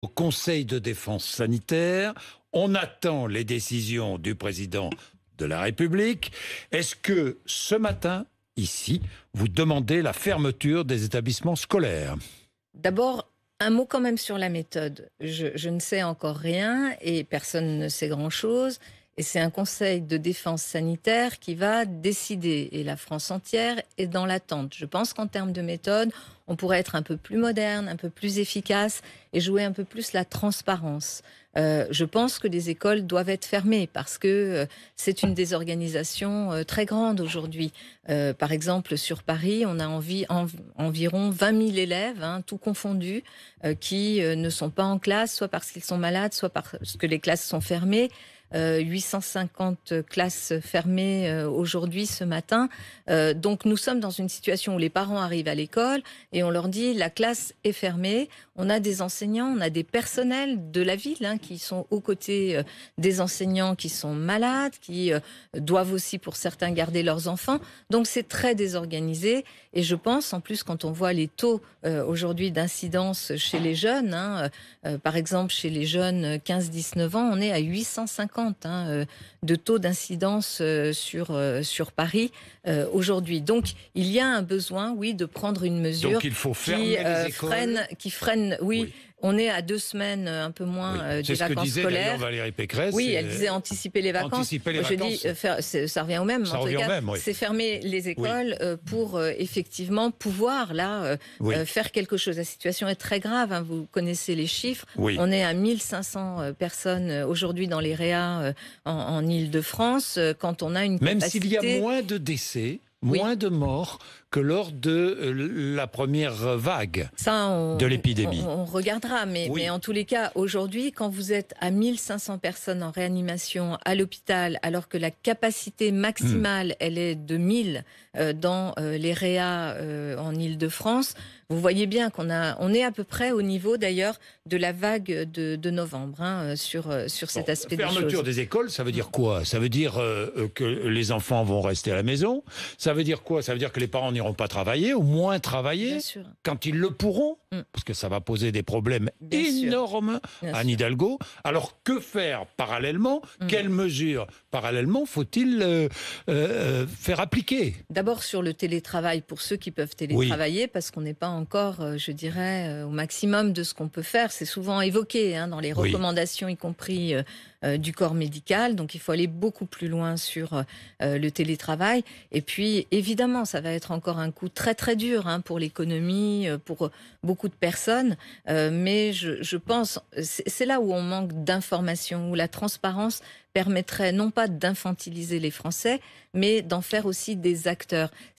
Au Conseil de défense sanitaire, on attend les décisions du président de la République. Est-ce que ce matin, ici, vous demandez la fermeture des établissements scolaires? D'abord, un mot quand même sur la méthode. Je ne sais encore rien et personne ne sait grand-chose. Et c'est un conseil de défense sanitaire qui va décider. Et la France entière est dans l'attente. Je pense qu'en termes de méthode, on pourrait être un peu plus moderne, un peu plus efficace et jouer un peu plus la transparence. Je pense que les écoles doivent être fermées parce que c'est une désorganisation très grande aujourd'hui. Par exemple, sur Paris, on a environ 20 000 élèves, tout confondus, qui ne sont pas en classe, soit parce qu'ils sont malades, soit parce que les classes sont fermées. 850 classes fermées aujourd'hui, ce matin. Donc nous sommes dans une situation où les parents arrivent à l'école et on leur dit la classe est fermée. On a des enseignants, on a des personnels de la ville qui sont aux côtés des enseignants qui sont malades, qui doivent aussi pour certains garder leurs enfants. Donc c'est très désorganisé et je pense en plus quand on voit les taux aujourd'hui d'incidence chez les jeunes, par exemple chez les jeunes 15-19 ans, on est à 850 de taux d'incidence sur Paris aujourd'hui. Donc il y a un besoin, oui, de prendre une mesure. Donc il faut fermer les écoles. Qui freine, oui. On est à 2 semaines, un peu moins, des vacances scolaires. C'est ce que disait d'ailleurs Valérie Pécresse. Oui, elle disait anticiper les vacances. Anticiper les vacances. Je dis, ça revient au même. Ça revient au même, oui. C'est fermer les écoles pour effectivement pouvoir faire quelque chose. La situation est très grave. Vous connaissez les chiffres. Oui. On est à 1500 personnes aujourd'hui dans les réa en Île-de-France. Quand on a une Même capacité... s'il y a moins de décès, moins de morts que lors de la première vague de l'épidémie. On regardera, mais en tous les cas, aujourd'hui, quand vous êtes à 1500 personnes en réanimation à l'hôpital, alors que la capacité maximale, elle est de 1000 dans les réa en Île-de-France, vous voyez bien on est à peu près au niveau d'ailleurs de la vague de novembre sur cet aspect des choses. Fermeture des écoles, ça veut dire quoi? Ça veut dire que les enfants vont rester à la maison. Ça veut dire quoi? Ça veut dire que les parents n'iront pas travailler, ou moins travailler, quand ils le pourront, parce que ça va poser des problèmes énormes à Anne Hidalgo. Alors que faire parallèlement? Quelles mesures parallèlement faut-il faire appliquer? D'abord sur le télétravail pour ceux qui peuvent télétravailler, parce qu'on n'est pas encore, je dirais, au maximum de ce qu'on peut faire. C'est souvent évoqué dans les recommandations, y compris du corps médical. Donc il faut aller beaucoup plus loin sur le télétravail. Et puis évidemment, ça va être encore un coup très très dur pour l'économie, pour beaucoup de personnes. Mais je pense, c'est là où on manque d'information, où la transparence permettrait non pas d'infantiliser les Français, mais d'en faire aussi des acteurs.